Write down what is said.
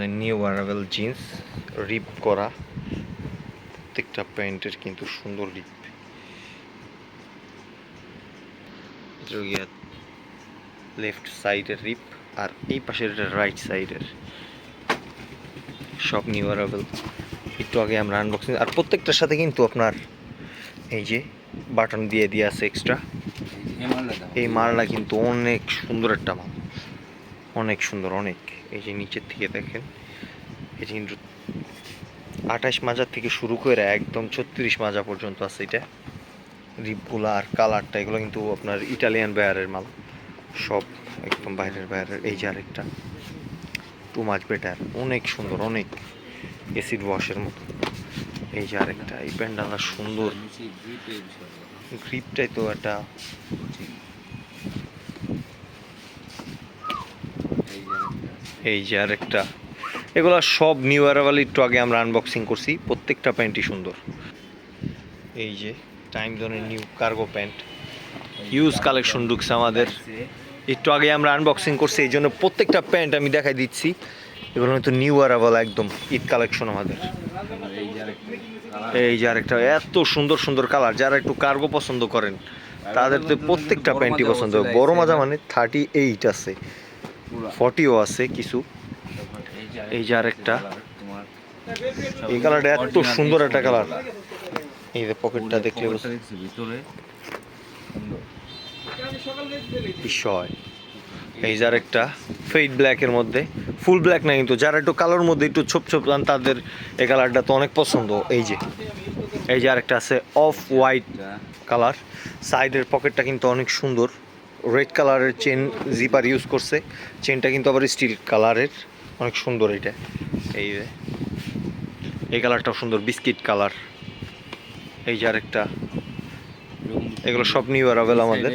আমাদের new arrival jeans রিপ করা, প্রত্যেকটা প্যান্টের কিন্তু সুন্দর রিপ। লেফট সাইডের রিপ আর এই পাশের রাইট সাইডের সব নিউ অ্যারাইভেল। একটু আগে আমরা আনবক্সিং, আর প্রত্যেকটার সাথে কিন্তু আপনার এই যে বাটন দিয়ে আছে এক্সট্রা। এই মালটা কিন্তু অনেক সুন্দর একটা মাল, অনেক সুন্দর, অনেক। এই যে নিচের থেকে দেখেন, এই যে কিন্তু 28 মাজার থেকে শুরু করে একদম 36 মাজা পর্যন্ত আছে এটা। রিপগুলা আর কালারটা এগুলো কিন্তু আপনার ইটালিয়ান বায়ারের মাল, সব একদম বাইরের বায়ারের। এই যে আরেকটা টু মাচ বেটার, অনেক সুন্দর, অনেক অ্যাসিড ওয়াশের মতো। এই যে আরেকটা, এই প্যান্ডালটা সুন্দর, গ্রিপটাই তো একটা। এই যে আরেকটা, এগুলো সব নিউ অ্যারাইভেল। একটু আগে আমরা আনবক্সিং করছি, প্রত্যেকটা প্যান্টই সুন্দর। এই যে টাইম জোনের new cargo pant, use collection ঢুকছে আমাদের। একটু আগে আমরা আনবক্সিং করছি, এই জন্য প্রত্যেকটা প্যান্ট আমি দেখাই দিচ্ছি। এগুলো কিন্তু নিউ অ্যারাইভেল, একদম ঈদ কালেকশন আমাদের। এই যে আরেকটা, এত সুন্দর সুন্দর কালার। যারা একটু কার্গো পছন্দ করেন তাদের তো প্রত্যেকটা প্যান্টই পছন্দ হবে। বড় মাজা মানে 38 আছে, 40ও আছে কিছু। এই যে আরেকটা, এই কালারটা এত সুন্দর একটা কালার। এই যে পকেটটা দেখলে বিষয়। এই যে আরেকটা ফেড ব্ল্যাকের মধ্যে, ফুল ব্ল্যাক না কিন্তু, যারা একটু কালোর মধ্যে একটু ছোপ ছোপ চান তাদের এই কালারটা তো অনেক পছন্দ। এই যে আরেকটা আছে অফ হোয়াইট কালার, সাইডের পকেটটা কিন্তু অনেক সুন্দর। রেড কালারের চেন জিপার ইউজ করছে, চেনটা কিন্তু আবার স্টিল কালারের, অনেক সুন্দর এটা। এই কালারটাও সুন্দর, বিস্কিট কালার। এই যে আরেকটা, এগুলো সব নিউ অ্যারাইভেল আমাদের।